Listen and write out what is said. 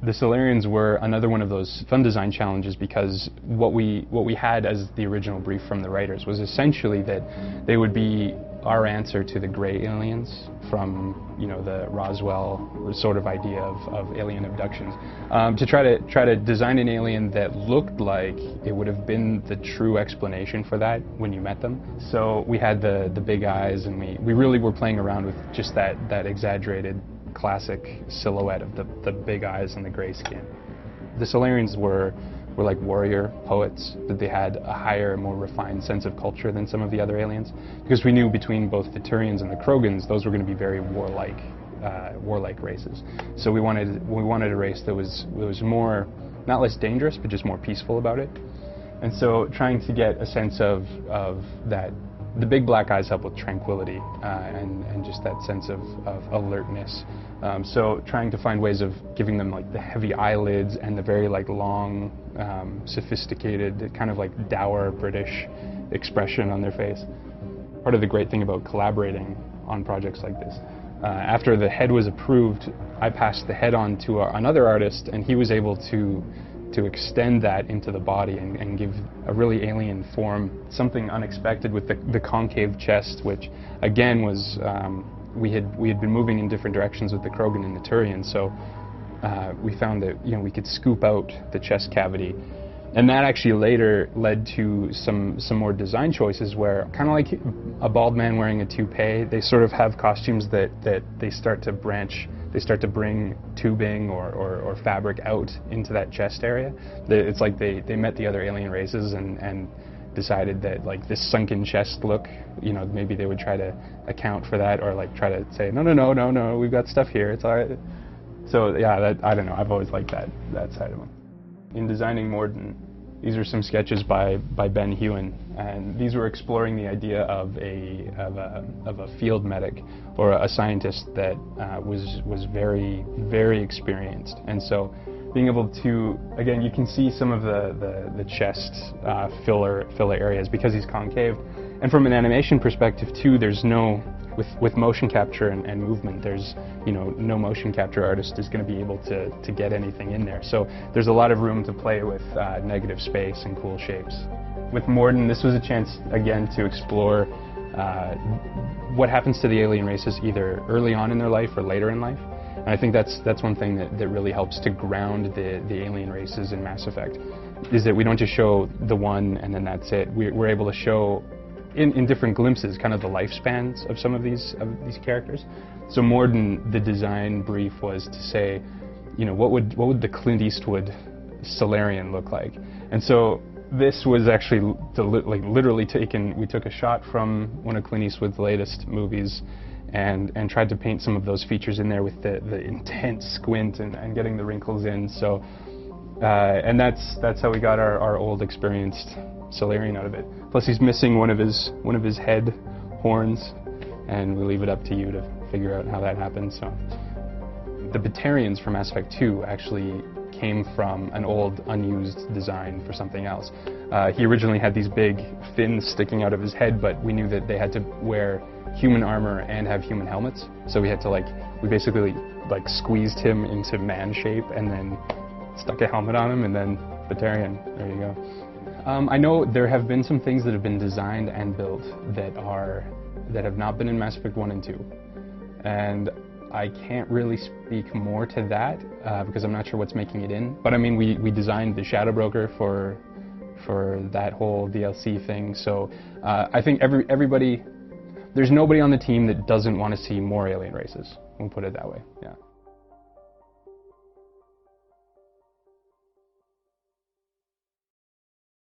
The Solarians were another one of those fun design challenges because what we had as the original brief from the writers was essentially that they would be our answer to the gray aliens from, you know, the Roswell sort of idea of alien abductions. To try to design an alien that looked like it would have been the true explanation for that when you met them. So we had the big eyes, and we really were playing around with just that exaggerated classic silhouette of the big eyes and the gray skin. The Solarians were like warrior poets, that they had a higher, more refined sense of culture than some of the other aliens, because we knew between both the Turians and the Krogans, those were going to be very warlike races. So we wanted a race that was more, not less dangerous, but just more peaceful about it. And so trying to get a sense of that. The big black eyes help with tranquility and just that sense of alertness. So trying to find ways of giving them like the heavy eyelids and the very like long, sophisticated, kind of like dour British expression on their face. Part of the great thing about collaborating on projects like this, after the head was approved, I passed the head on to another artist, and he was able to extend that into the body and give a really alien form, something unexpected with the concave chest, which again was, we had been moving in different directions with the Krogan and the Turian, so we found that, you know, we could scoop out the chest cavity. And that actually later led to some more design choices where, kind of like a bald man wearing a toupee, they sort of have costumes that they start to branch. They start to bring tubing or fabric out into that chest area. It's like they met the other alien races and decided that like this sunken chest look, you know, maybe they would try to account for that, or like try to say, no, we've got stuff here, it's all right. So yeah, I don't know, I've always liked that side of them. In designing Morden, these are some sketches by Ben Hewen, and these were exploring the idea of a field medic, or a scientist that was very, very experienced. And so being able to, again, you can see some of the chest filler areas because he's concave. And from an animation perspective too, there's no, with motion capture and movement, there's, you know, no motion capture artist is going to be able to get anything in there. So there's a lot of room to play with negative space and cool shapes. With Morden, this was a chance again to explore what happens to the alien races either early on in their life or later in life. And I think that's one thing that really helps to ground the alien races in Mass Effect, is that we don't just show the one and then that's it. We're able to show in different glimpses kind of the lifespans of some of these characters. So Morden, the design brief was to say, you know, what would the Clint Eastwood Solarian look like? And so this was actually literally taken. We took a shot from one of Clint Eastwood's latest movies and tried to paint some of those features in there with the intense squint and getting the wrinkles in. So and that's how we got our old experienced Solarian out of it. Plus he's missing one of his head horns, and we leave it up to you to figure out how that happens. So the Batarians from Mass Effect 2 actually came from an old unused design for something else. He originally had these big fins sticking out of his head, but we knew that they had to wear human armor and have human helmets, so we had to we basically squeezed him into man shape and then stuck a helmet on him, and then Batarian, there you go. I know there have been some things that have been designed and built that have not been in Mass Effect 1 and 2. And I can't really speak more to that because I'm not sure what's making it in. But I mean, we designed the Shadow Broker for that whole DLC thing. So I think everybody, there's nobody on the team that doesn't want to see more alien races. We'll put it that way, yeah.